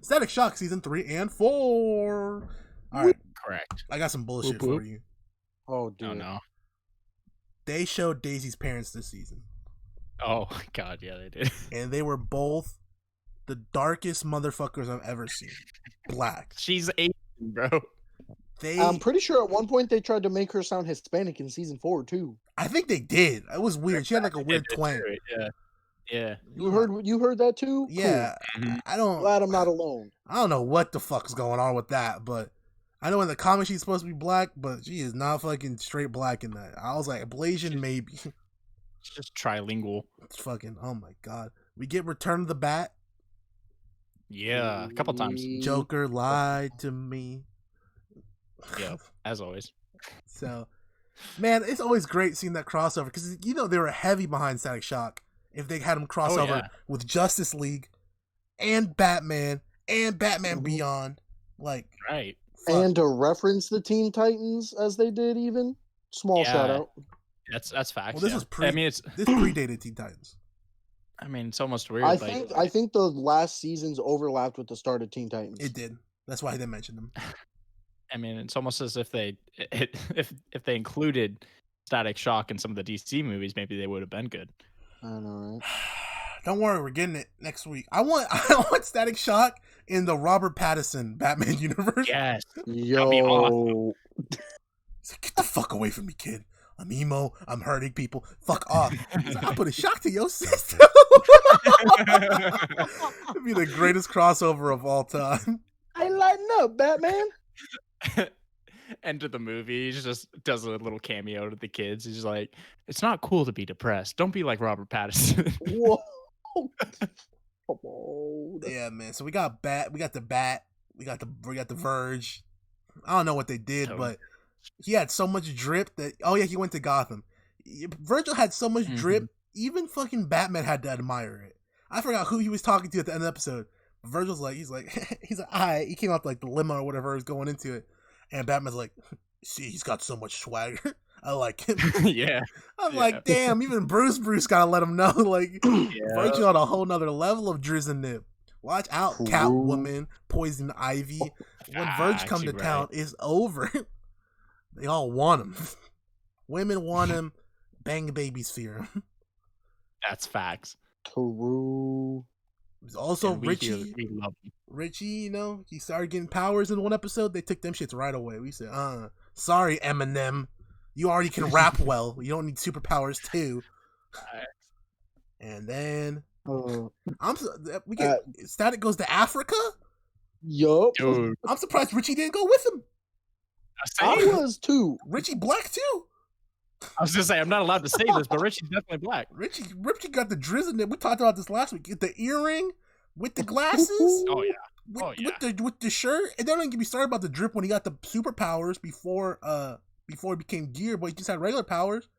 Static Shock season 3 and 4. All right, Correct. I got some bullshit for you. Oh, dude. Oh no. They showed Daisy's parents this season, Oh god, yeah, they did. and they were both the darkest motherfuckers I've ever seen. Black. She's Asian, bro. I'm pretty sure at one point they tried to make her sound Hispanic in season 4 too. I think they did. It was weird. She had like a weird twang. Yeah. Yeah. You heard that too? Yeah. Cool. I don't. Glad I'm not alone. I don't know what the fuck's going on with that, but I know in the comics she's supposed to be black, but she is not fucking straight black in that. I was like, Blasian maybe. It's just trilingual. It's fucking. Oh my god. We get Return of the Bat. Yeah, a couple times. Joker lied to me. Yeah, as always. So, man, it's always great seeing that crossover because you know they were heavy behind Static Shock. If they had him crossover with Justice League and Batman Beyond, like right, fuck. And to reference the Teen Titans as they did, even small shout out. That's facts. Well, this is this predated Teen Titans. I mean, it's almost weird. I think the last seasons overlapped with the start of Teen Titans. It did. That's why I didn't mention them. I mean, it's almost as if if they included Static Shock in some of the DC movies, maybe they would have been good. I know, right? Don't worry, we're getting it next week. I want Static Shock in the Robert Pattinson Batman universe. Yes. Yo. That'd be awesome. He's like, get the fuck away from me, kid. I'm emo. I'm hurting people. Fuck off. He's like, I'll put a shock to your system. It'd be the greatest crossover of all time. I lighten up, Batman. End of the movie, he just does a little cameo to the kids. He's like, it's not cool to be depressed. Don't be like Robert Pattinson. Whoa. Come on. Yeah, man. So we got the Bat, we got the Verge. I don't know what they did, but he had so much drip that he went to Gotham. Virgil had so much drip, even fucking Batman had to admire it. I forgot who he was talking to at the end of the episode. Virgil's like, he's like, he came out like the limo or whatever was going into it. And Batman's like, see, he's got so much swagger. I like him. Yeah. I'm like, damn, even Bruce gotta let him know. Like, Virgil on a whole nother level of drizzy nip. Watch out, Catwoman, Poison Ivy. When Virgil come to town, it's over. They all want him. Women want him. Bang babies fear him. That's facts. True. Also, we love him. Richie, you know, he started getting powers in one episode. They took them shits right away. We said, sorry, Eminem. You already can rap well. You don't need superpowers too. And then we get Static goes to Africa. Yup. I'm surprised Richie didn't go with him. I was too. Richie black too. I was gonna say I'm not allowed to say this, but Richie's definitely black. Richie got the drizzy nip. We talked about this last week. Get the earring with the glasses. Oh yeah. With the shirt. And then don't get me started about the drip when he got the superpowers before he became Gear, but he just had regular powers.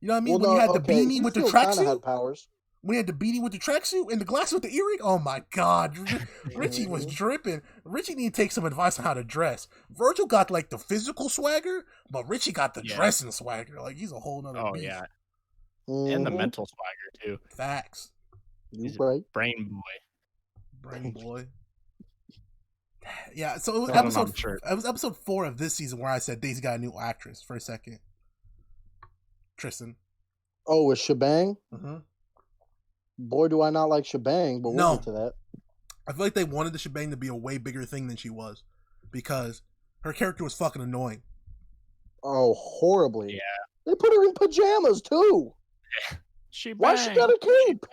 You know what I mean? When he had the beanie with the tracksuit. Powers. When he had the beanie with the tracksuit and the glasses with the earring. Oh my god. Richie was dripping. Richie need to take some advice on how to dress. Virgil got like the physical swagger, but Richie got the dressing swagger. Like he's a whole nother beast. Yeah. And the mental swagger too. Facts. He's right. Brain boy. Yeah, so it was episode 4 of this season where I said Daisy got a new actress for a second. Tristan. Oh, with Shebang? Mm-hmm. Boy, do I not like Shebang, but we'll get to that. I feel like they wanted the Shebang to be a way bigger thing than she was because her character was fucking annoying. Oh, horribly. Yeah. They put her in pajamas, too. Why she got a cape?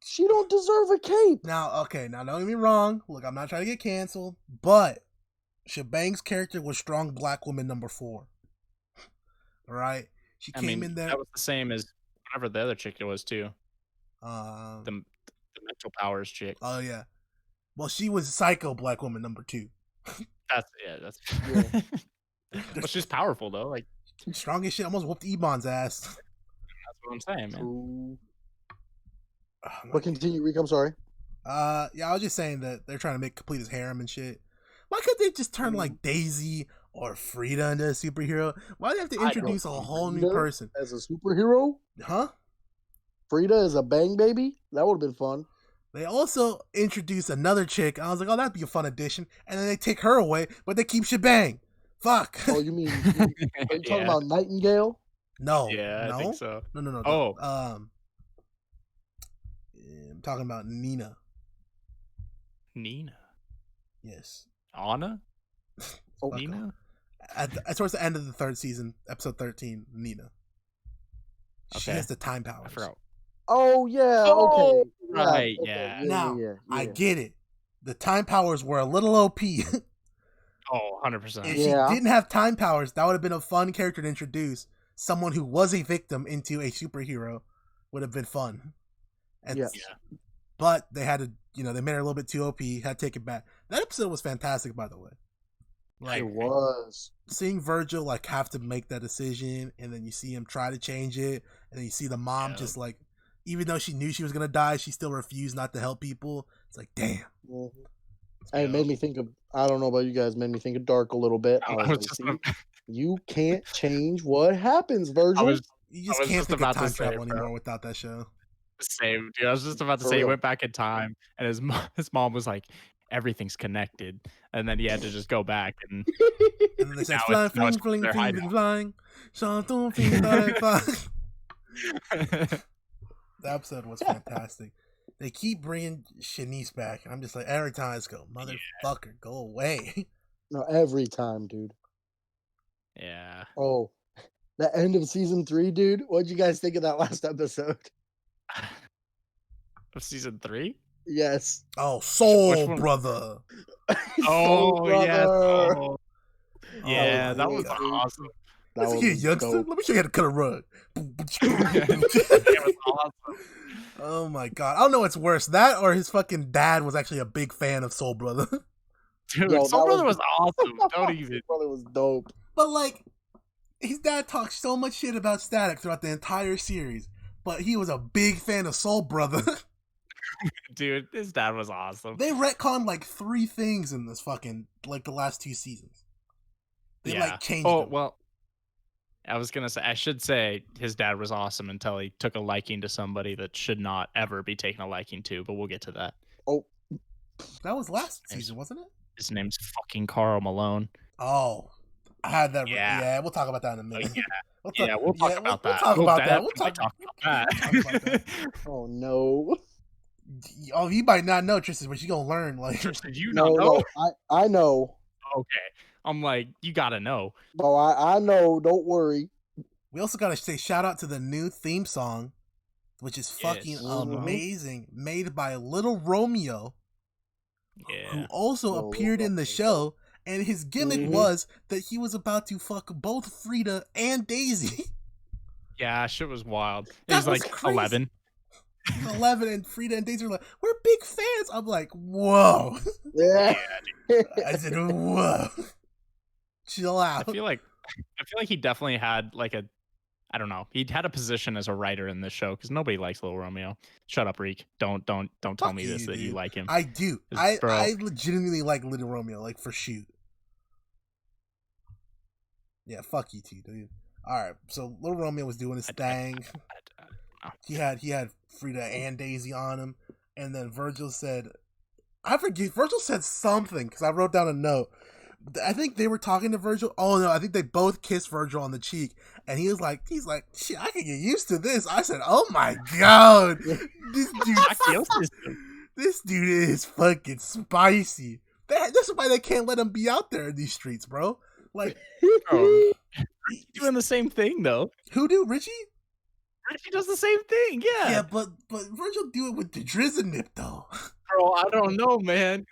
She don't deserve a cape. Now, don't get me wrong. Look, I'm not trying to get canceled, but Shebang's character was strong black woman number 4. All right? She came in there. That was the same as whatever the other chick it was, too. The mental powers chick. Oh, yeah. Well, she was psycho black woman number 2. That's But she's powerful, though. Like, strong as shit. Almost whooped Ebon's ass. That's what I'm saying, man. But continue, Rick. I'm sorry. I was just saying that they're trying to complete his harem and shit. Why couldn't they just turn like Daisy or Frida into a superhero? Why do they have to introduce a whole new person as a superhero? Huh? Frida as a bang baby? That would have been fun. They also introduced another chick. I was like, oh, that'd be a fun addition. And then they take her away, but they keep shebang. Fuck. Oh, you mean are you talking about Nightingale? No. Yeah, no? I think so. No. Oh. I'm talking about Nina. Nina. Yes. Anna? Oh, Nina? Towards the end of the 3rd season, episode 13, Nina. She Okay. has the time powers. I forgot. Oh yeah, okay. Right, okay. yeah. Now, yeah. I get it. The time powers were a little OP. Oh, 100%. If she didn't have time powers, that would have been a fun character to introduce. Someone who was a victim into a superhero would have been fun. And, Yes. But they had to, they made her a little bit too OP, had to take it back. That episode was fantastic, by the way. Like, It was. Seeing Virgil like have to make that decision, and then you see him try to change it, and then you see the mom just like, even though she knew she was gonna die, she still refused not to help people. It's like, damn. Mm-hmm. And it made me think of, I don't know about you guys, made me think of Dark a little bit. I was like, you can't change what happens, Virgil. You just can't think of time travel anymore without that show. Same, dude. I was just about to say he went back in time, and his mom was like, everything's connected, and then he had to just go back and then they said, flying. The episode was fantastic. They keep bringing Shanice back, and I'm just like, every time I just go, motherfucker, go away. No, every time, dude. Yeah. Oh, the end of season 3, dude. What'd you guys think of that last episode? Of season 3? Yes. Oh, Soul Brother. Oh, yes. Oh. Yeah, Oh, that was awesome. That was youngster. Let me show you how to cut a rug. It was awesome. Oh my god. I don't know what's worse. That or his fucking dad was actually a big fan of Soul Brother. Dude, Soul Brother was awesome. Don't even. Soul Brother was dope. But like, his dad talked so much shit about Static throughout the entire series, but he was a big fan of Soul Brother. Dude, his dad was awesome. They retconned like 3 things in this fucking, like, the last 2 seasons. They like changed them. Well, I was gonna say, I should say his dad was awesome until he took a liking to somebody that should not ever be taken a liking to, but we'll get to that. Oh. That was last season, wasn't it? His name's fucking Carl Malone. Oh. I had that. Yeah, we'll talk about that in a minute. We'll talk about that. We'll talk about that. Oh no. Oh, you might not know, Tristan, but you're gonna learn. Like, Tristan, you know? No, I know. Okay, I'm like, you gotta know. Oh, I know. Don't worry. We also gotta say shout out to the new theme song, which is fucking amazing, made by Little Romeo, who also appeared in the show. And his gimmick was that he was about to fuck both Frida and Daisy. Yeah, shit was wild. It was like crazy. 11. 11 and Frida and Daisy were like, we're big fans. I'm like, whoa. Yeah. I said, whoa. Chill out. I feel like he definitely had like I don't know. He had a position as a writer in this show because nobody likes Little Romeo. Shut up, Reek. Don't tell me this that you like him. I do. I legitimately like Little Romeo, like for shoot. Yeah, fuck you too, dude. All right, so Little Romeo was doing his thing. He had Frida and Daisy on him, and then Virgil said, I forget. Virgil said something because I wrote down a note. I think they were talking to Virgil. Oh no, I think they both kissed Virgil on the cheek, and he's like, shit, I can get used to this. I said, oh my god, this dude is fucking spicy. That's why they can't let him be out there in these streets, bro. Like, Richie doing the same thing though. Who do? Richie? Richie does the same thing. Yeah. Yeah, but Virgil do it with the Drizzle though. Bro, I don't know, man.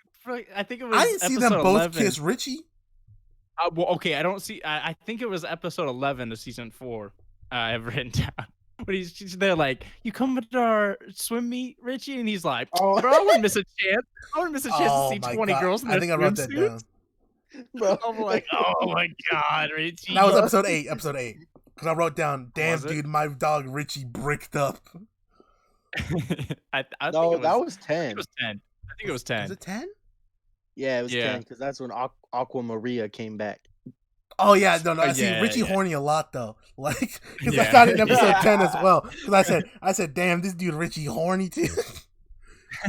I think it was. I didn't see them both 11. kiss Richie. Well, okay, I don't see. I think it was episode 11 of season 4. I have written down. But he's there like, you come to our swim meet, Richie, and he's like, bro, I wouldn't miss a chance. I wouldn't miss a chance to see 20 girls in their I think I wrote that down. Bro, I'm like, oh my god, Richie. That was episode 8. Episode 8. Because I wrote down, damn, dude, my dog Richie bricked up. I think that was 10. It was 10. I think it was 10. Was it 10? Yeah, it was 10 because that's when Aqua Maria came back. Oh yeah, no. I see Richie horny a lot though. Like, because I got it in episode 10 as well. Because I said, damn, this dude Richie horny too.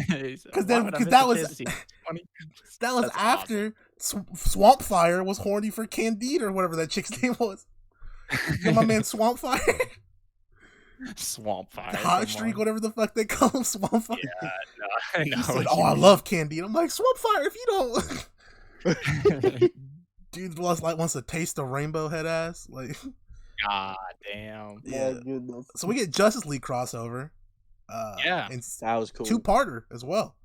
Because that was after awesome. Swamp Fire was horny for Candide or whatever that chick's name was. You know my man Swamp Fire? Swamp Fire. Hot Streak, whatever the fuck they call him, Swamp Fire. Yeah, no, I know. He said, I love Candide. I'm like, Swamp Fire, if you don't. Dude wants to taste the rainbow head ass. Like, God damn. Yeah. So we get Justice League crossover. Yeah. And that was cool. 2-parter as well.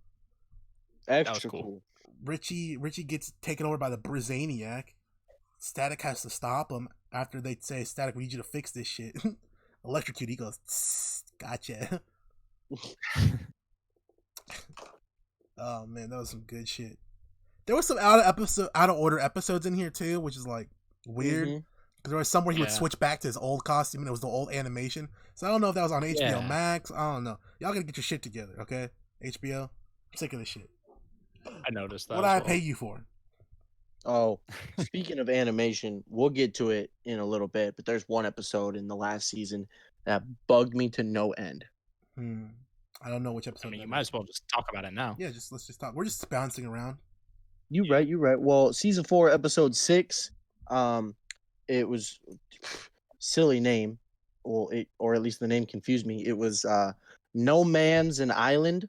Extra cool. Richie gets taken over by the Brizaniac. Static has to stop him after they say, Static, we need you to fix this shit. Electrocute, he goes, gotcha. Oh man, that was some good shit. There was some out of order episodes in here too, which is like weird. Because there was somewhere he would switch back to his old costume and it was the old animation. So I don't know if that was on HBO Max. I don't know. Y'all gotta get your shit together, okay? HBO. I'm sick of this shit. I noticed that. What do I pay you for? Oh, speaking of animation, we'll get to it in a little bit, but there's one episode in the last season that bugged me to no end. I don't know which episode. I mean, you might as well just talk about it now. Yeah, let's just talk. We're just bouncing around. You're right. Well, season 4, episode 6, it was silly name. Well, or at least the name confused me. It was No Man's an Island.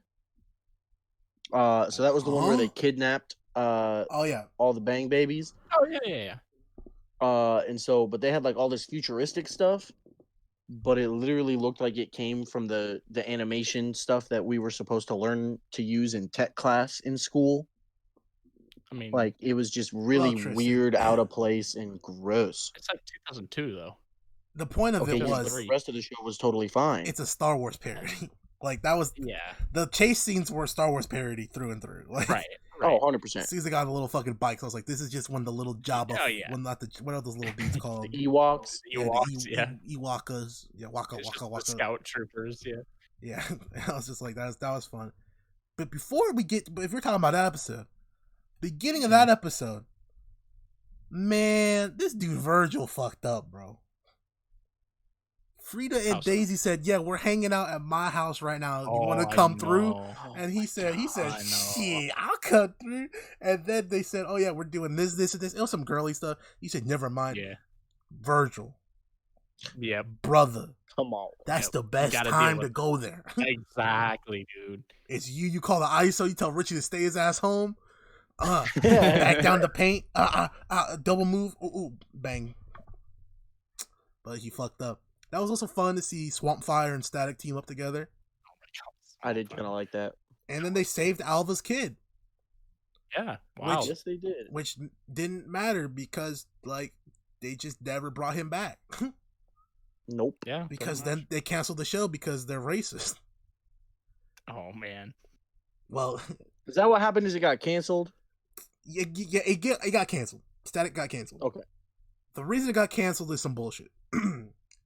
So that was the one where they kidnapped all the Bang Babies. Oh yeah. And so, but they had like all this futuristic stuff, but it literally looked like it came from the animation stuff that we were supposed to learn to use in tech class in school. I mean, like it was just really weird, out of place, and gross. It's like 2002 though. The point of it was the rest of the show was totally fine. It's a Star Wars parody. Like that was the chase scenes were Star Wars parody through and through. Like, right. Oh, 100%. Sees they got the little fucking bikes. I was like, this is just when the little Jabba. What are those little dudes called? The Ewoks. Ewokas. Yeah, waka. Scout troopers. Yeah. I was just like, that was fun. But if we're talking about that episode, beginning of that episode, man, this dude Virgil fucked up, bro. Frida and Daisy said, "Yeah, we're hanging out at my house right now. You want to come through?" And he said, "Shit, I'll come through." And then they said, "Oh yeah, we're doing this, and this." It was some girly stuff. He said, "Never mind." Yeah, Virgil. Yeah, brother. Come on. That's the best time to go there. Exactly, dude. It's you. You call the ISO. You tell Richie to stay his ass home. Back down the paint. Double move. Ooh, bang. But he fucked up. That was also fun to see Swamp Fire and Static team up together. Oh my god. I did kind of like that. And then they saved Alva's kid. Yeah. Wow. Yes, they did. Which didn't matter because, like, they just never brought him back. Nope. Yeah. Because then they canceled the show because they're racist. Oh, man. Well. Is that what happened? Is it got canceled? Yeah, it got canceled. Static got canceled. Okay. The reason it got canceled is some bullshit.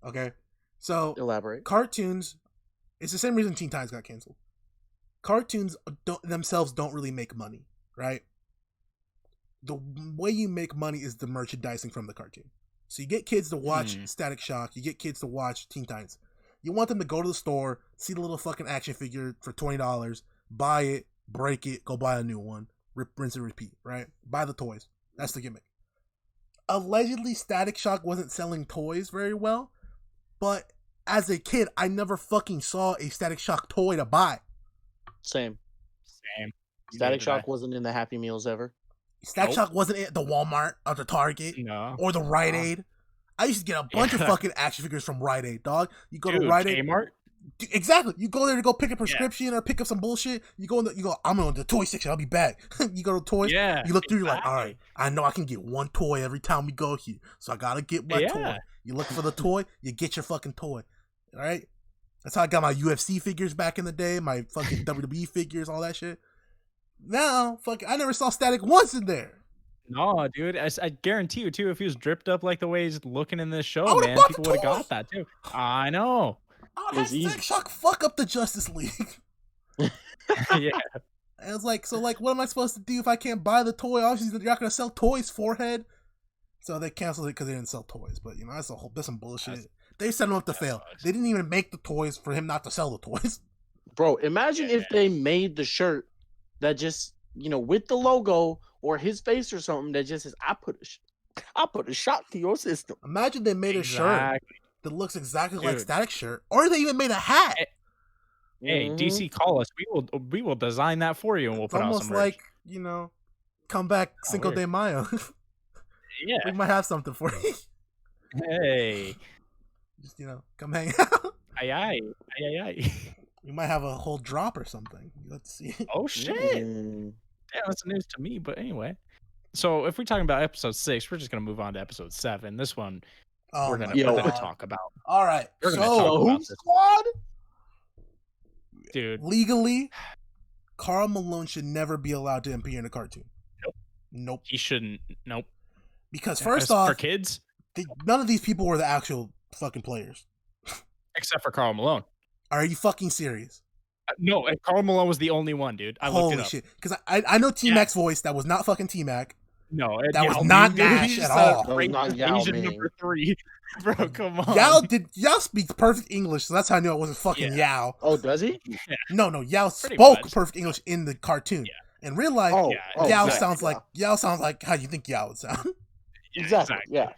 Okay, so elaborate. Cartoons, it's the same reason Teen Titans got canceled. Cartoons themselves don't really make money, right? The way you make money is the merchandising from the cartoon. So you get kids to watch Static Shock, you get kids to watch Teen Titans. You want them to go to the store, see the little fucking action figure for $20, buy it, break it, go buy a new one, rinse and repeat, right? Buy the toys. That's the gimmick. Allegedly, Static Shock wasn't selling toys very well. But as a kid, I never fucking saw a Static Shock toy to buy. Same. Static Shock wasn't in the Happy Meals ever. Static Shock wasn't at the Walmart or the Target or the Rite Aid. I used to get a bunch of fucking action figures from Rite Aid, dog. You go to Rite Aid. Kmart? Exactly. You go there to go pick a prescription or pick up some bullshit. You go, I'm on the toy section. I'll be back. You go to toys. Yeah, you look through. You're like, all right, I know I can get one toy every time we go here, so I gotta get my toy. You look for the toy. You get your fucking toy. All right. That's how I got my UFC figures back in the day. My fucking WWE figures, all that shit. Now, I never saw Static once in there. No, dude. I guarantee you too. If he was dripped up like the way he's looking in this show, man, people would have got that too. I know. Oh, that Static Shock fuck up the Justice League. Yeah. And it's like, so like, what am I supposed to do if I can't buy the toy? Obviously, you're not gonna sell toys, forehead. So they canceled it because they didn't sell toys. But you know, that's some bullshit. They set him up to fail. Sucks. They didn't even make the toys for him not to sell the toys. Bro, imagine if they made the shirt that just, with the logo or his face or something that just says, I put a shot to your system. Imagine they made a shirt that looks exactly like Static shirt, or they even made a hat. Hey, DC, call us. We will design that for you, and we'll put out some merch. It's almost like, come back Cinco de Mayo. Yeah, we might have something for you. Hey, just come hang out. Aye. We might have a whole drop or something. Let's see. Oh shit! Yeah, that's news to me. But anyway, so if we're talking about episode 6, we're just gonna move on to episode 7. This one we're gonna talk about. All right, we're gonna talk about this. Squad, dude. Legally, Karl Malone should never be allowed to appear in a cartoon. Nope. He shouldn't. Nope. Because first off, for kids, none of these people were the actual fucking players, except for Karl Malone. Are you fucking serious? No, Karl Malone was the only one, dude. Holy shit! Because I know T-Mac's voice. That was not fucking T-Mac. No, that was not Nash at all. That was not Yao Asian number 3, bro. Come on. Yao speaks perfect English, so that's how I knew it wasn't fucking Yao. Oh, does he? Yeah. No. Yao spoke perfect English in the cartoon. Yeah. In real life, Yao sounds like how you think Yao would sound. Exactly. Yeah.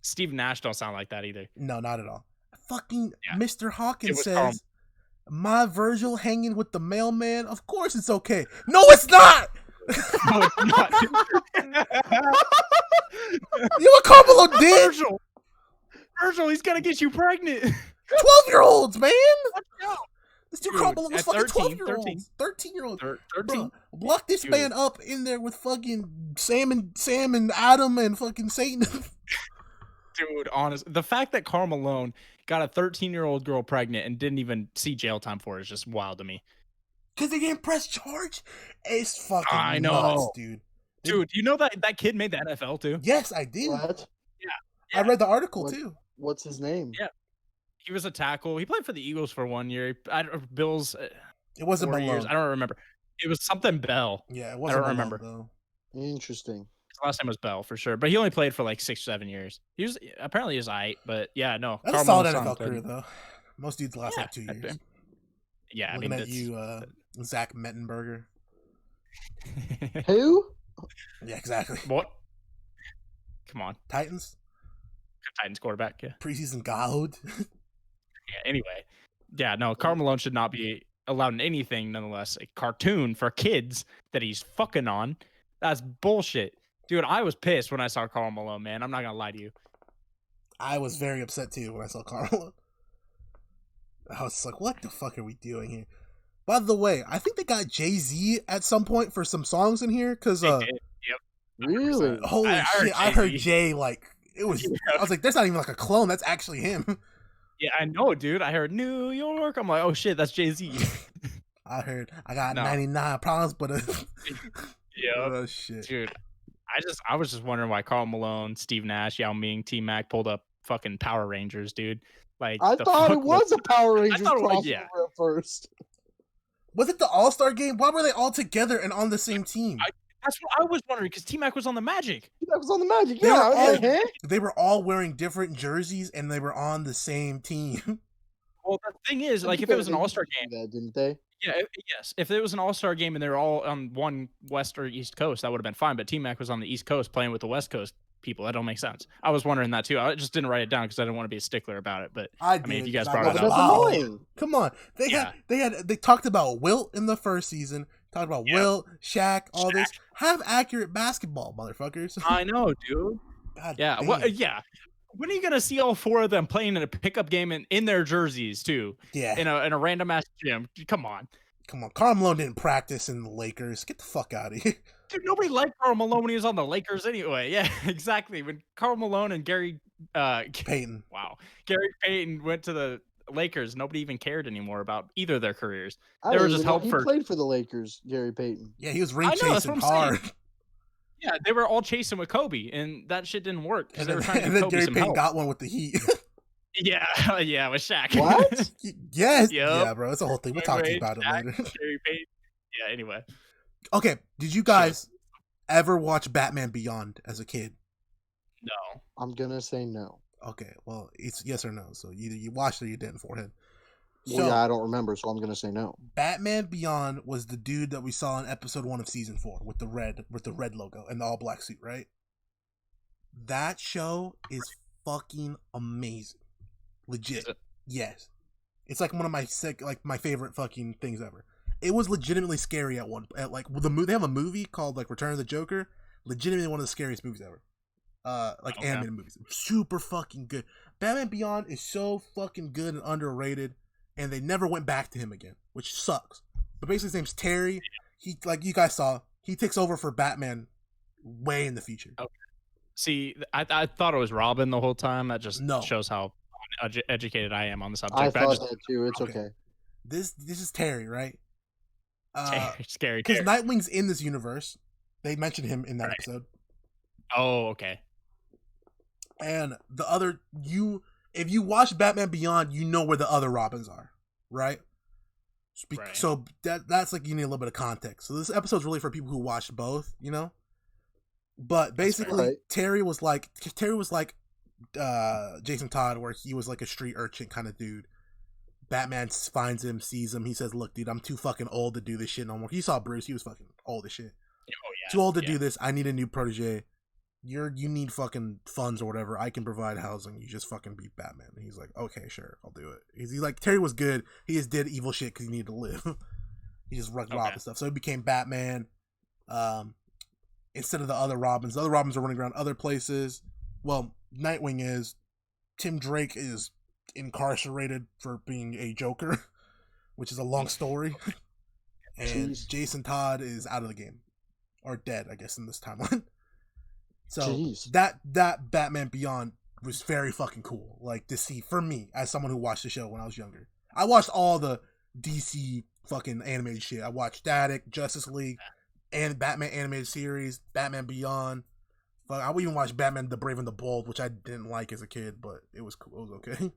Steve Nash don't sound like that either. No, not at all. Fucking Mr. Hawkins says, "My Virgil hanging with the mailman. Of course it's okay. No, it's not. No, it's not. You know what Karl Malone did? Virgil, he's gonna get you pregnant. 12-year-olds, man. This dude Karl Malone was fucking 12-year-olds. 13-year-olds. 13. Lock this man up in there with fucking Sam and Adam and fucking Satan. Dude, honest, the fact that Karl Malone got a 13-year-old girl pregnant and didn't even see jail time for it is just wild to me. Because they didn't press charge? It's fucking nuts, dude. Dude, you know that kid made the NFL too? Yes, I did. What? Yeah. I read the article too. What's his name? Yeah. He was a tackle. He played for the Eagles for 1 year. Bills. It wasn't Malone. Years. I don't remember. It was something Bell. Yeah, it wasn't. I don't Malone, remember. Though. Interesting. His last name was Bell for sure, but he only played for like 6-7 years. He was apparently his height, but yeah, no. That's a solid NFL career though. Most dudes last like 2 years. Yeah, Looking at you, Zach Mettenberger. Who? Yeah, exactly. What? Come on, Titans. Titans quarterback. Yeah. Preseason gold. Yeah. Anyway, yeah, no. Karl Malone should not be allowed in anything. Nonetheless, a cartoon for kids that he's fucking on. That's bullshit, dude. I was pissed when I saw Karl Malone. Man, I'm not gonna lie to you. I was very upset too when I saw Karl Malone. I was like, "What the fuck are we doing here?" By the way, I think they got Jay-Z at some point for some songs in here because Yep. Really? Holy shit! I heard Jay like it was. I was like, "There's not even like a clone. That's actually him." Yeah, I know, dude. I heard New York. I'm like, oh shit, that's Jay-Z. I got 99 problems, but yeah, oh shit, dude. I was just wondering why Karl Malone, Steve Nash, Yao Ming, T-Mac pulled up fucking Power Rangers, dude. Like I thought it was a Power Rangers crossover at first. Was it the All-Star game? Why were they all together and on the same team? That's what I was wondering because T-Mac was on the Magic. T-Mac was on the Magic. Yeah, they were all wearing different jerseys and they were on the same team. Well, the thing is, like, if it was an All-Star game, didn't they? Yeah, yes. If it was an All-Star game and they were all on one West or East Coast, that would have been fine. But T-Mac was on the East Coast playing with the West Coast people. That don't make sense. I was wondering that too. I just didn't write it down because I didn't want to be a stickler about it. But I mean, if you guys brought it up, annoying. Come on, they talked about Wilt in the first season. Talked about Wilt, Shaq, all this. Have accurate basketball, motherfuckers. I know, dude. God damn. Well, yeah. When are you gonna see all four of them playing in a pickup game in their jerseys too? Yeah. In a random ass gym. Come on. Karl Malone didn't practice in the Lakers. Get the fuck out of here. Dude, nobody liked Karl Malone when he was on the Lakers anyway. Yeah, exactly. When Karl Malone and Gary Payton. Wow. Gary Payton went to the Lakers, nobody even cared anymore about either of their careers. They were just helped for. He played for the Lakers, Gary Payton. Yeah, he was ring chasing hard. Yeah, they were all chasing with Kobe, and that shit didn't work because they were trying to give Kobe some help. Gary Payton got one with the Heat. yeah, with Shaq. What? Yes. Yep. Yeah, bro, it's a whole thing. We'll talk to you about it later. Gary Payton. Yeah. Anyway. Okay. Did you guys ever watch Batman Beyond as a kid? No. I'm gonna say no. Okay. Well, it's yes or no. So either you watched it or you didn't. Forehead. Well, yeah, I don't remember, so I'm gonna say no. Batman Beyond was the dude that we saw in episode 1 of season 4 with the red logo and the all black suit, right? That show is fucking amazing. Legit. Yes. It's like one of my my favorite fucking things ever. It was legitimately scary at they have a movie called like Return of the Joker. Legitimately one of the scariest movies ever. Animated movies. Super fucking good. Batman Beyond is so fucking good and underrated, and they never went back to him again, which sucks. But basically his name's Terry. He, like you guys saw, he takes over for Batman way in the future. Okay. See, I thought it was Robin the whole time. That just shows how educated I am on the subject. I thought that too. It's okay. This is Terry, right? Scary. Because Nightwing's in this universe. They mentioned him in that episode. Oh, okay. And the other if you watch Batman Beyond, you know where the other Robins are, right? So that's like you need a little bit of context. So this episode's really for people who watched both, you know. But basically, Terry was like Jason Todd, where he was like a street urchin kind of dude. Batman finds him, sees him. He says, "Look, dude, I'm too fucking old to do this shit no more." He saw Bruce; he was fucking old as shit. Oh yeah, too old to do this. I need a new protege. You need fucking funds or whatever. I can provide housing. You just fucking beat Batman. And he's like, okay, sure, I'll do it. He's like, Terry was good. He just did evil shit because he needed to live. He just robbed and stuff. So he became Batman. Instead of the other Robins. The other Robins are running around other places. Well, Nightwing is. Tim Drake is incarcerated for being a Joker, which is a long story. And Jason Todd is out of the game. Or dead, I guess, in this timeline. So that Batman Beyond was very fucking cool. Like to see for me as someone who watched the show when I was younger. I watched all the DC fucking animated shit. I watched Static, Justice League, and Batman animated series, Batman Beyond. But I would even watch Batman the Brave and the Bold, which I didn't like as a kid, but it was cool. It was okay.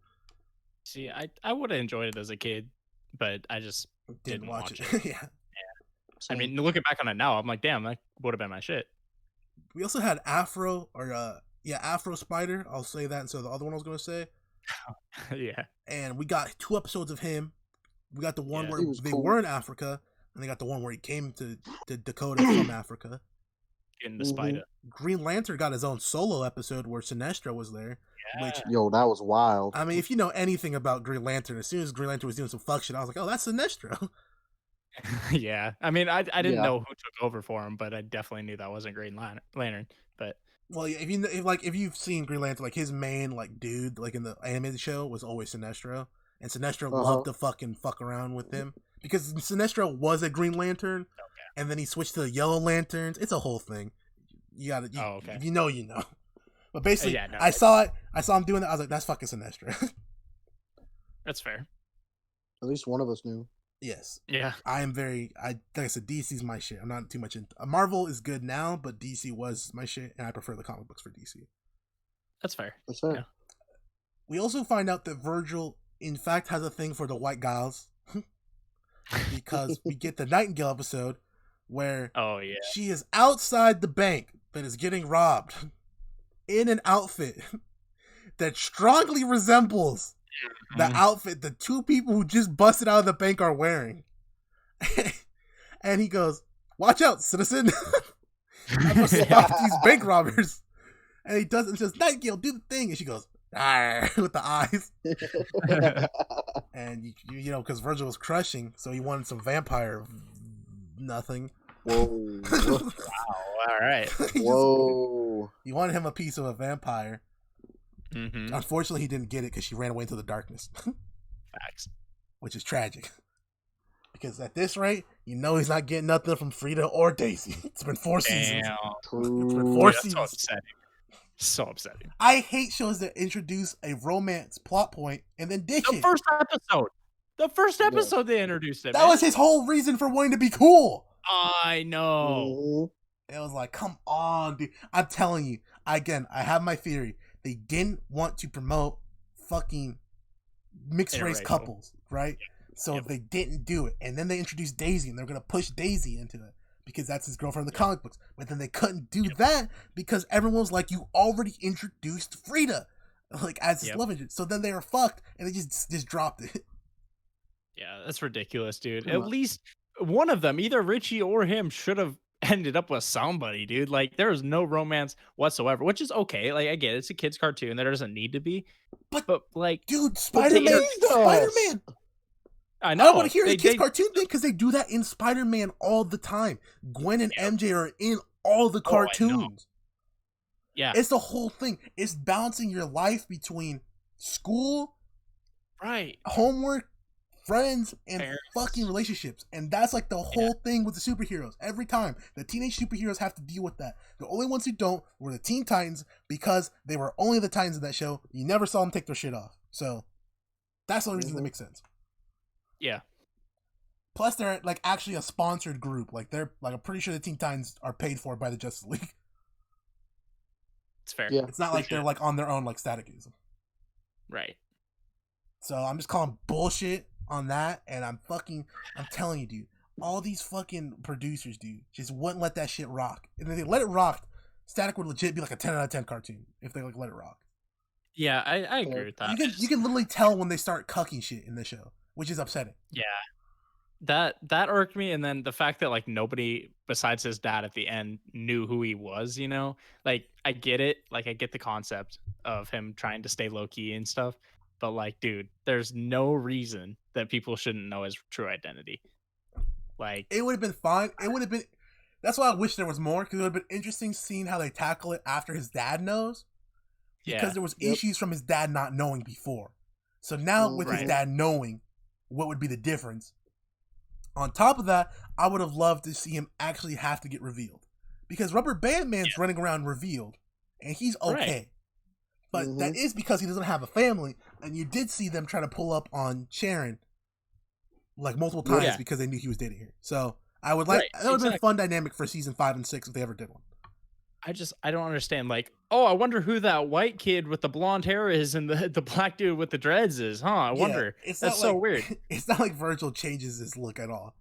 See, I would have enjoyed it as a kid, but I just didn't watch it. Yeah. I mean, looking back on it now, I'm like, damn, that would have been my shit. We also had Afro Spider. I'll say that instead of the other one I was going to say. Yeah. And we got 2 episodes of him. We got the one where they were in Africa, and they got the one where he came to Dakota from Africa. In the spider. Green Lantern got his own solo episode where Sinestro was there. Yeah. Which, that was wild. I mean, if you know anything about Green Lantern, as soon as Green Lantern was doing some fuck shit, I was like, oh, that's Sinestro. Yeah, I mean, I didn't know who took over for him, but I definitely knew that wasn't Green Lantern. But well, if you've seen Green Lantern, like his main like dude like in the animated show was always Sinestro, and Sinestro loved to fucking fuck around with him because Sinestro was a Green Lantern, and then he switched to the Yellow Lanterns. It's a whole thing. You gotta, if you know, you know. But basically, I saw him doing that. I was like, that's fucking Sinestro. That's fair. At least one of us knew. Yes. Yeah. I am like I said, DC's my shit. I'm not too much into Marvel is good now, but DC was my shit, and I prefer the comic books for DC. That's fair. Yeah. We also find out that Virgil, in fact, has a thing for the white gals. Because we get the Nightingale episode where she is outside the bank that is getting robbed in an outfit that strongly resembles the outfit the 2 people who just busted out of the bank are wearing. And he goes, watch out, citizen. I'm going to stop these bank robbers. And he does it and says, Nightingale, do the thing. And she goes, with the eyes. And, you know, because Virgil was crushing, so he wanted some vampire nothing. Whoa. Wow, all right. Whoa. He wanted him a piece of a vampire. Mm-hmm. Unfortunately, he didn't get it because she ran away into the darkness. Facts. Which is tragic. Because at this rate, you know he's not getting nothing from Frida or Daisy. It's been 4 seasons. It's been 4 seasons. So upsetting. I hate shows that introduce a romance plot point and then ditch it. The first episode they introduced it. That was his whole reason for wanting to be cool. I know. It was like, come on, dude. I'm telling you. Again, I have my theory. They didn't want to promote fucking mixed race couples, right? So they didn't do it. And then they introduced Daisy, and they're going to push Daisy into it because that's his girlfriend in the comic books. But then they couldn't do that because everyone was like, you already introduced Frida like as his love interest. So then they were fucked, and they just dropped it. Yeah, that's ridiculous, dude. Come At on. least one of them, either Richie or him, should have ended up with somebody, dude. Like there was no romance whatsoever, which is okay. Like I get it, it's a kids' cartoon. There doesn't need to be, But but like, dude, But they Spider-Man, teased us. Spider-Man. I I know don't want to hear the kids' they cartoon thing because they do that in Spider-Man all the time. Gwen and MJ are in all the Oh, I know. cartoons. yeah, It's the whole thing. It's balancing your life between school, right. homework, friends, and Parents. fucking relationships. And that's like the whole thing with the superheroes. Every time the teenage superheroes have to deal with that. The only ones who don't were the Teen Titans because they were only the Titans in that show. You never saw them take their shit off. So that's the only reason that makes sense. Yeah, Plus, they're like actually a sponsored group. Like they're like I'm pretty sure the Teen Titans are paid for by the Justice League. it's fair. Yeah. It's not like they're like on their own like Static is. Right. So I'm just calling bullshit on that, and I'm telling you, dude, all these fucking producers, dude, just wouldn't let that shit rock. And if they let it rock, Static would legit be like a 10 out of 10 cartoon if they like let it rock. Yeah, I agree with that. You can literally tell when they start cucking shit in the show, which is upsetting. Yeah. That irked me, and then the fact that like nobody besides his dad at the end knew who he was, you know? Like I get it, like I get the concept of him trying to stay low key and stuff, but like dude, there's no reason that people shouldn't know his true identity. Like It would have been fine. It would have been. That's why I wish there was more because it would have been interesting seeing how they tackle it after his dad knows. Because there was issues from his dad not knowing before. So now with his dad knowing, what would be the difference? On top of that, I would have loved to see him actually have to get revealed. Because Rubber Band Man's running around revealed, and he's okay. Right. But that is because he doesn't have a family, and you did see them try to pull up on Sharon like multiple times because they knew he was dating her. So I would like that would have been a fun dynamic for season 5 and 6 if they ever did one. I don't understand. Like, oh, I wonder who that white kid with the blonde hair is and the black dude with the dreads is, huh? I wonder. That's so weird. It's not like Virgil changes his look at all.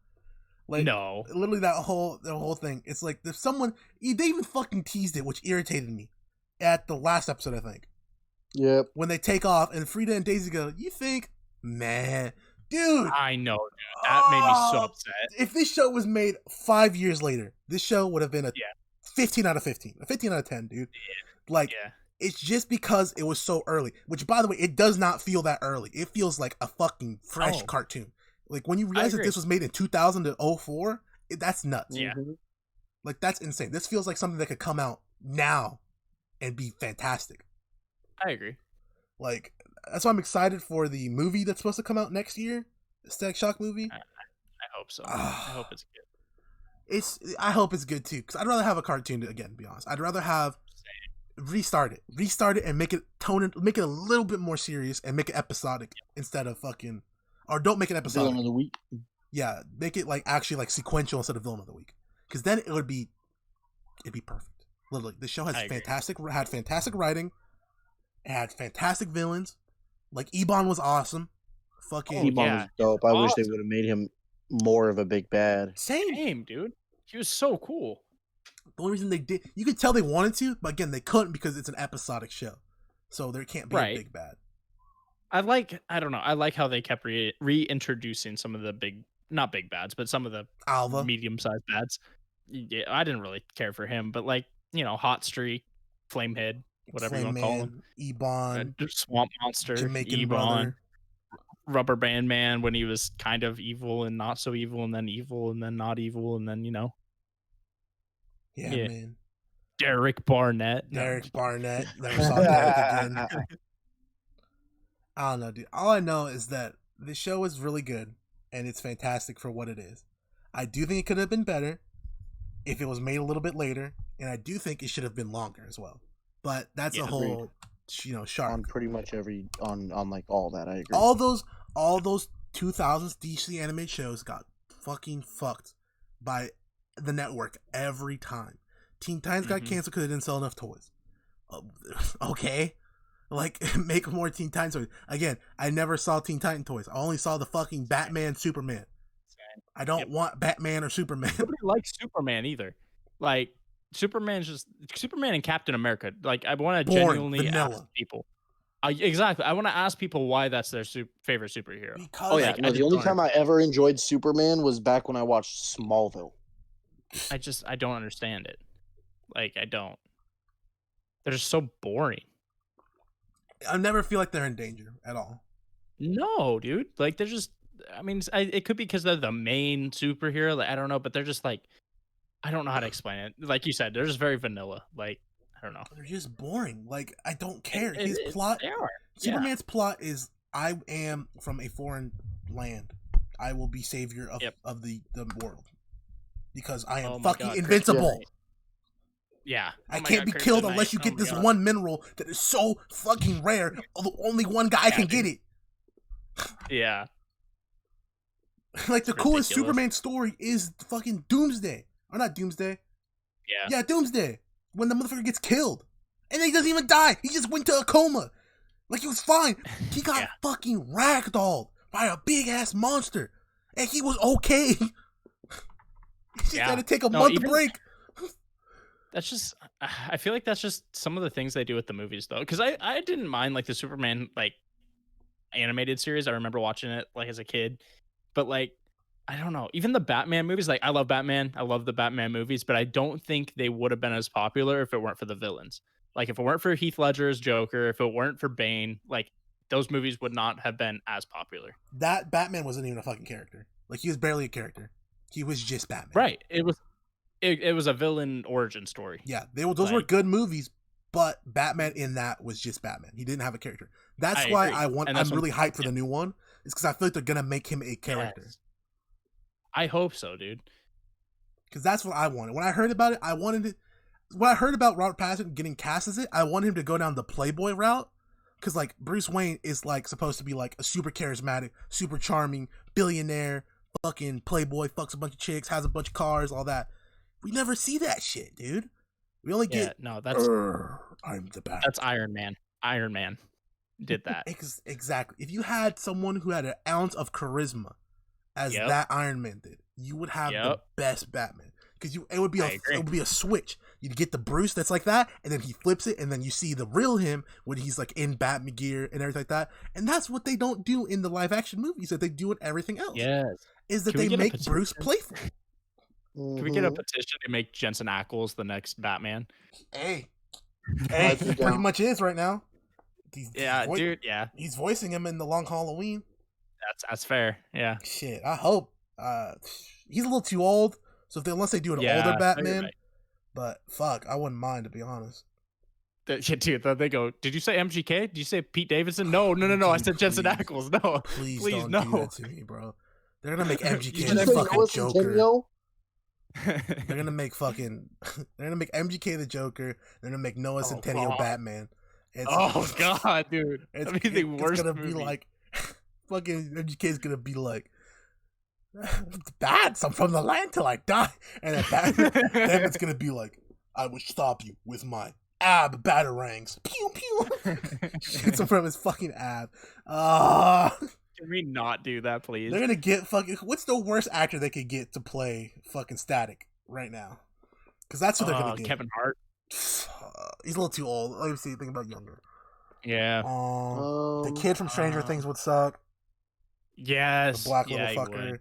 Like, no, literally the whole thing. It's like if someone they even fucking teased it, which irritated me at the last episode, I think. Yep. When they take off and Frida and Daisy go, you think, man, dude. I know, dude. That made me so upset. If this show was made 5 years later, this show would have been a 15 out of 15, a 15 out of 10, dude. Like, it's just because it was so early. Which, by the way, it does not feel that early. It feels like a fucking fresh cartoon. Like when you realize that this was made in 2004, that's nuts. Yeah. Like that's insane. This feels like something that could come out now and be fantastic. I agree. Like that's why I'm excited for the movie that's supposed to come out next year, the Static Shock movie. I hope so. I hope it's good. I hope it's good too, because I'd rather have a cartoon again. To be honest, I'd rather have restart it, and make it make it a little bit more serious, and make it episodic instead of fucking, or don't make it episodic. Villain of the week. Yeah, make it like actually like sequential instead of villain of the week, because then it'd be perfect. Literally, the show had fantastic writing, it had fantastic villains. Like Ebon was awesome. Fucking Ebon was dope. I wish they would have made him more of a big bad. Same, dude. He was so cool. The only reason they did, you could tell they wanted to, but again, they couldn't because it's an episodic show, so there can't be a big bad. I don't know. I like how they kept reintroducing some of the not big bads, but some of the Alva, medium-sized bads. Yeah, I didn't really care for him, but like Hot Streak, Flamehead, whatever you want to call him, Ebon, Swamp Monster, Jamaican Ebon, brother. Rubber Band Man when he was kind of evil and not so evil, and then not evil, and then Yeah, man. Derek Barnett. Never saw Derek again. I don't know, dude. All I know is that this show is really good, and it's fantastic for what it is. I do think it could have been better if it was made a little bit later, and I do think it should have been longer as well. But that's a whole, shark. On pretty much on like all that, I agree. All those 2000s DC animated shows got fucking fucked by the network every time. Teen Titans got canceled because they didn't sell enough toys. Okay. Like, make more Teen Titans toys. Again, I never saw Teen Titan toys. I only saw the fucking Batman, Superman. I don't want Batman or Superman. Nobody likes Superman either. Like, Superman and Captain America. Like, I want to genuinely ask people. Exactly. I want to ask people why that's their favorite superhero. Because Oh yeah, no. The only time I ever enjoyed Superman was back when I watched Smallville. I don't understand it. Like I don't. They're just so boring. I never feel like they're in danger at all. No, dude. Like they're just. I mean, it could be because they're the main superhero. Like, I don't know, but they're just like. I don't know how to explain it. Like you said, they're just very vanilla. Like I don't know. They're just boring. Like I don't care. His plot. They are. Superman's plot is: I am from a foreign land. I will be savior of the world because I am fucking invincible. Yeah. I can't be killed unless you get this one mineral that is so fucking rare. Only one guy can get it. Yeah. Like the coolest Superman story is fucking Doomsday. Or not Doomsday. Yeah. Yeah, Doomsday. When the motherfucker gets killed. And then he doesn't even die. He just went to a coma. Like he was fine. He got fucking ragdolled by a big ass monster. And he was okay. He just had to take a month break. That's just, I feel like that's just some of the things they do with the movies though. Cause I didn't mind like the Superman like animated series. I remember watching it like as a kid, but like, I don't know, even the Batman movies, like I love Batman. I love the Batman movies, but I don't think they would have been as popular if it weren't for the villains. Like if it weren't for Heath Ledger's Joker, if it weren't for Bane, like those movies would not have been as popular. That Batman wasn't even a fucking character. Like he was barely a character. He was just Batman. Right. It was a villain origin story. Yeah, those were good movies, but Batman in that was just Batman. He didn't have a character. That's why I'm really hyped for the new one. It's because I feel like they're gonna make him a character. Yes. I hope so, dude. Because that's what I wanted. When I heard about it, when I heard about Robert Pattinson getting cast as it, I wanted him to go down the Playboy route. Because like Bruce Wayne is like supposed to be like a super charismatic, super charming billionaire, fucking Playboy, fucks a bunch of chicks, has a bunch of cars, all that. We never see that shit, dude. We only get I'm the Batman. That's Iron Man. Iron Man did that. Exactly. If you had someone who had an ounce of charisma as that Iron Man did, you would have the best Batman. Because it would be a switch. You'd get the Bruce that's like that, and then he flips it, and then you see the real him when he's like in Batman gear and everything like that. And that's what they don't do in the live action movies that they do in everything else. Yes. Is that they make Bruce playful. Can we get a petition to make Jensen Ackles the next Batman? Hey, he pretty much is right now. Dude. Yeah, he's voicing him in The Long Halloween. That's fair. Yeah. Shit, I hope. He's a little too old, so unless they do an older Batman, right. But fuck, I wouldn't mind to be honest. Dude, they go. Did you say MGK? Did you say Pete Davidson? No. Dude, I said Jensen Ackles. No, please don't do that to me, bro. They're gonna make MGK the fucking Joker. They're gonna make MGK the Joker. They're gonna make Noah Centineo Batman. God, dude! It's the worst. It's gonna be like fucking MGK's gonna be like, bad. I'm from the land till I die, and then Batman's gonna be like, I will stop you with my ab batarangs. Pew pew. Shoots him from his fucking ab. Can we not do that, please? They're gonna get fucking. What's the worst actor they could get to play fucking Static right now? Because that's what they're gonna do. Kevin Hart. He's a little too old. Let me see. Think about younger. Yeah. The kid from Stranger Things would suck. Yes. The black little fucker.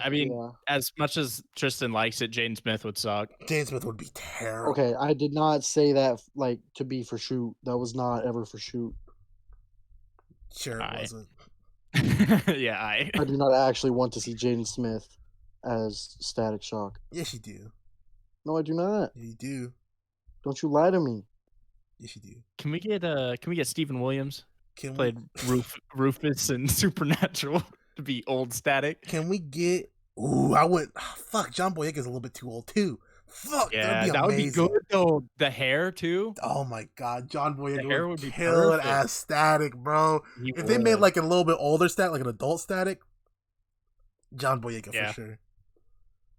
I mean, as much as Tristan likes it, Jaden Smith would suck. Jaden Smith would be terrible. Okay, I did not say that like to be for shoot. That was not ever for shoot. Sure, it wasn't. Yeah, I do not actually want to see Jaden Smith as Static Shock. Yes, you do. No, I do not. Yeah, you do. Don't you lie to me. Yes, you do. Can we get Stephen Williams? Played Rufus in Supernatural to be old Static. Can we get? Ooh, I would. Fuck, John Boyega's a little bit too old too. Fuck, yeah, that would be good though. The hair too. Oh my god, John Boyega would be killing as Static, bro. If they made like a little bit older Static, like an adult Static, John Boyega for sure.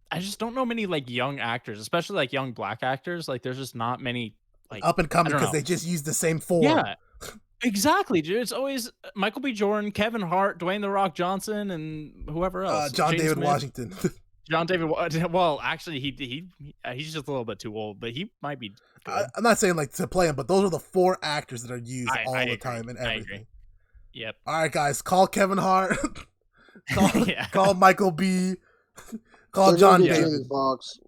I just don't know many like young actors, especially like young black actors. Like, there's just not many like up and coming because they just use the same form. Yeah, exactly, dude. It's always Michael B. Jordan, Kevin Hart, Dwayne The Rock Johnson, and whoever else. John Jaden David Smith. Washington. John David. Well, actually, he's just a little bit too old, but he might be good. I'm not saying like to play him, but those are the 4 actors that are used all the agree. time and everything. Yep. All right, guys, call Kevin Hart. Yeah. Call Michael B. Call John David. Fox.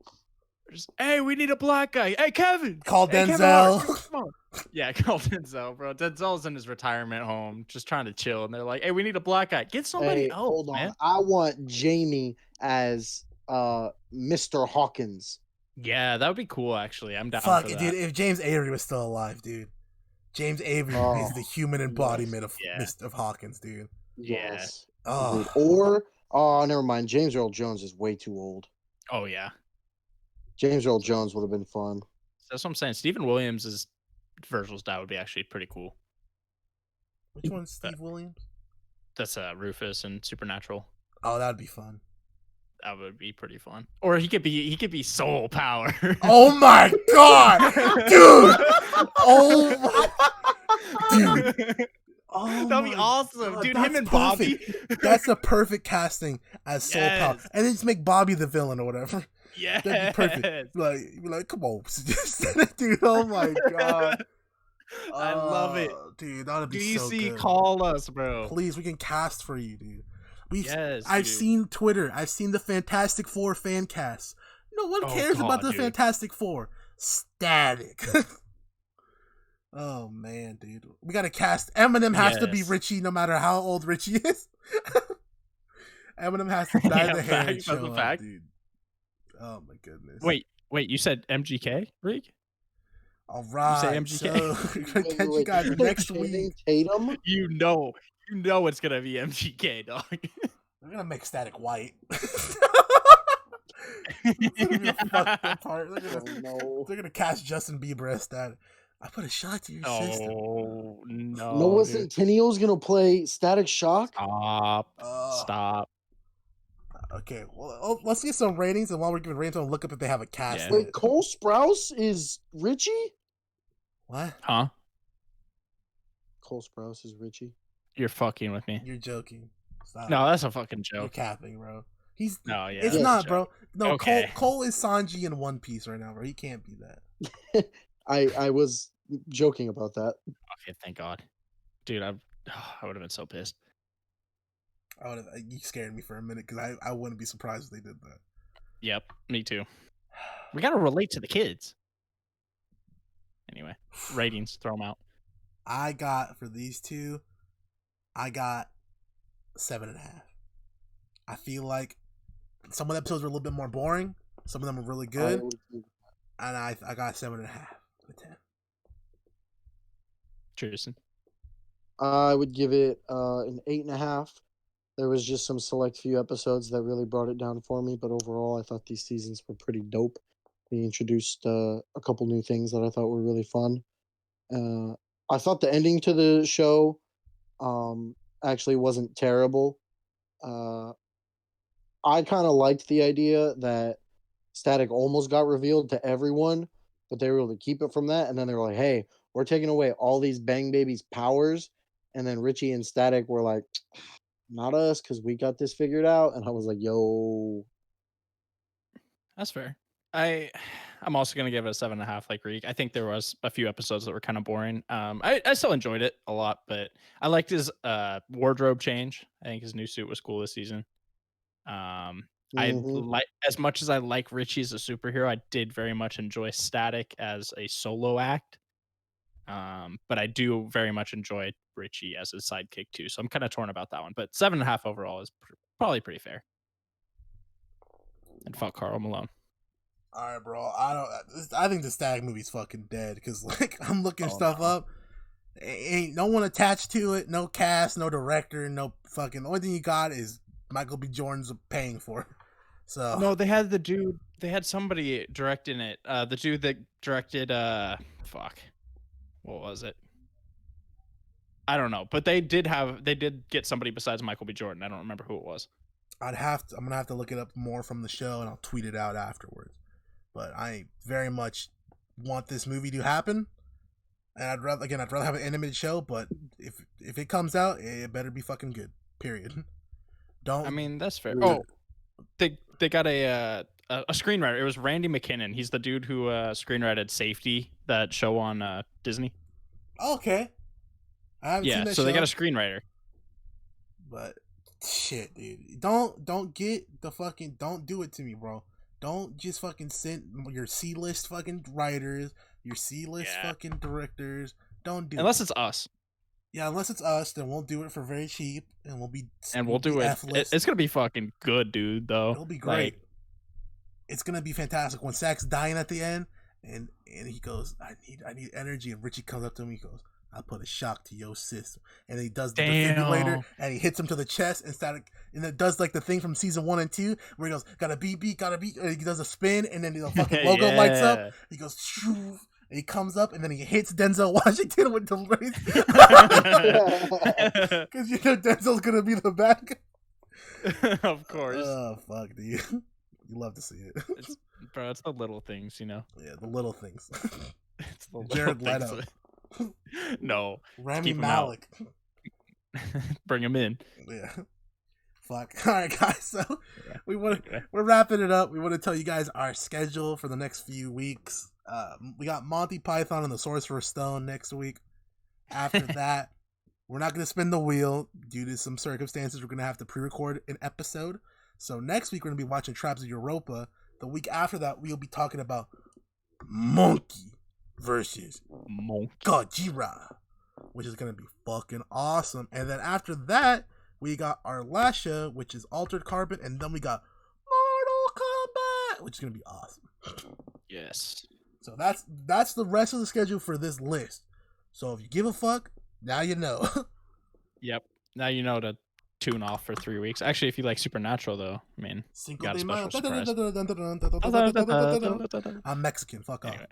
Hey, we need a black guy. Hey, Kevin. Call Hey, Denzel. Kevin Hart, yeah, call Denzel, bro. Denzel's in his retirement home, just trying to chill, and they're like, "Hey, we need a black guy. Get somebody else." Hold on. Man. I want Jamie as Mr. Hawkins. Yeah, that would be cool. Actually, I'm down Fuck, for that. dude. If James Avery was still alive, dude. James Avery is the human embodiment of Mr. Hawkins, dude. Yes. Oh. Or never mind. James Earl Jones is way too old. Oh yeah. James Earl Jones would have been fun. That's what I'm saying. Stephen Williams is Virgil's dad would be actually pretty cool. Which one's Steve Williams? That's Rufus and Supernatural. Oh, that'd be fun. That would be pretty fun. Or he could be Soul Power. Oh my god, dude! Oh my, dude! Oh, that'd be awesome, god, dude. Him and Bobby. That's a perfect casting as Soul Power, Yes. and then just make Bobby the villain or whatever. Yeah, That'd be perfect. Like, come on, dude. Oh my god. I love it. Dude, that'd be so DC, good. call us, bro. Please, we can cast for you, dude. I've Dude. seen Twitter. I've seen the Fantastic Four fan casts. No one cares about the Fantastic Four. Static. Oh man, dude. We gotta cast. Eminem has to be Richie, no matter how old Richie is. Eminem has to dye the hair and show up, dude. Oh my goodness. Wait. You said MGK, Rick? All right. You say MGK? So, catch you guys next week. Tatum? You know it's gonna be MGK, dog. They're gonna make Static white. It's gonna be a fucked up part. They're gonna cast Justin Bieber as Static. I put a shot to your system. Oh no! Noah Centennial's gonna play Static Shock. Stop. Okay, well, let's get some ratings, and while we're giving ratings, I'll look up if they have a cast. Yeah. Wait, Cole Sprouse is Richie? What? Huh? Cole Sprouse is Richie. You're fucking with me. You're joking. Stop. No, that's a fucking joke. You're capping, bro. It's It's not, bro. No, okay. Cole is Sanji in One Piece right now, bro. He can't be that. I was joking about that. Okay, thank God, dude. I would have been so pissed. You scared me for a minute because I wouldn't be surprised if they did that. Yep, me too. We gotta relate to the kids. Anyway, ratings, throw them out. I got for these two, I got 7.5. I feel like some of the episodes were a little bit more boring. Some of them were really good, and I got 7.5 out of 10. Tristan, I would give it an 8.5. There was just some select few episodes that really brought it down for me, but overall, I thought these seasons were pretty dope. They introduced a couple new things that I thought were really fun. I thought the ending to the show actually wasn't terrible. I kind of liked the idea that Static almost got revealed to everyone, but they were able to keep it from that. And then they were like, hey, we're taking away all these Bang Baby's powers. And then Richie and Static were like, not us, because we got this figured out. And I was like, yo. that's fair. I'm also gonna give it a 7.5, like Reek. I think there was a few episodes that were kind of boring. I still enjoyed it a lot, but I liked his wardrobe change. I think his new suit was cool this season. I like, as much as I like Richie as a superhero, I did very much enjoy Static as a solo act. But I do very much enjoy Richie as a sidekick too. So I'm kind of torn about that one. But 7.5 overall is probably pretty fair. And fuck Karl Malone. All right, bro. I think the Static movie's fucking dead because like I'm looking stuff up. Ain't no one attached to it. No cast. No director. No fucking. The only thing you got is Michael B. Jordan's paying for. So no, they had the dude. They had somebody directing it. The dude that directed. Fuck. What was it? I don't know, but they did get somebody besides Michael B. Jordan. I don't remember who it was. I'm gonna have to look it up more from the show, and I'll tweet it out afterwards. But I very much want this movie to happen, and I'd rather have an animated show. But if it comes out, it better be fucking good. Period. Don't. I mean, that's fair. they got a screenwriter. It was Randy McKinnon. He's the dude who screenwrited Safety, that show on Disney. Okay. I haven't seen that so show. They got a screenwriter. But shit, dude. Don't do it to me, bro. Don't just fucking send your C-list fucking writers, your C-list fucking directors. Don't do it. Unless it's us. Yeah, unless it's us, then we'll do it for very cheap, and we'll do it. It's gonna be fucking good, dude. Though it'll be great. It's gonna be fantastic when Sack's dying at the end, and he goes, "I need energy," and Richie comes up to him. He goes, "I'll put a shock to your system," and he does the defibrillator, and he hits him to the chest, and Static, and it does like the thing from season 1 and 2 where he goes, "Gotta beat," and he does a spin, and then the fucking logo lights up. He goes, "Shoo." And he comes up, and then he hits Denzel Washington with the race. Because you know Denzel's going to be the back. Of course. Oh, fuck, dude. You love to see it. It's the little things, you know? Yeah, the little things. It's the Jared Leto. No. Rami Malek. Bring him in. Yeah. Fuck. All right, guys. So we're wrapping it up. We want to tell you guys our schedule for the next few weeks. We got Monty Python and the Sorcerer Stone next week. After that, we're not going to spin the wheel due to some circumstances. We're going to have to pre-record an episode. So next week, we're going to be watching Traps of Europa. The week after that, we'll be talking about Monkey versus Godzilla, which is going to be fucking awesome. And then after that, we got our last show, which is Altered Carbon. And then we got Mortal Kombat, which is going to be awesome. Yes. So that's the rest of the schedule for this list. So if you give a fuck, now you know. Yep. Now you know to tune off for 3 weeks. Actually, if you like Supernatural, though, I mean, got a special surprise. I'm Mexican. Fuck off.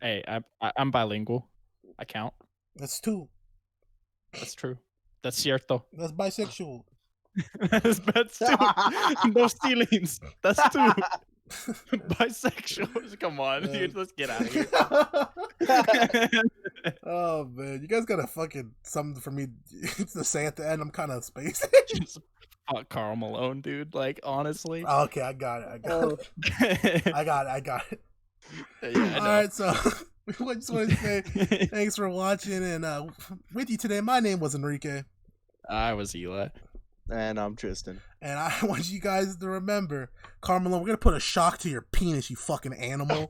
Hey, I'm bilingual. I count. That's 2. That's true. That's cierto. That's bisexual. That's 2. No ceilings. That's 2. Bisexual. Come on, dude. Let's get out of here. Oh man, you guys got a fucking something for me to say at the end. I'm kind of spacing. Fuck Karl Malone, dude. Like, honestly. Oh, okay, I got it. I got it. Yeah, all right, so we just want to say thanks for watching, and with you today, my name was Enrique. I was Eli. And I'm Tristan. And I want you guys to remember, Karl Malone, we're going to put a shock to your penis, you fucking animal.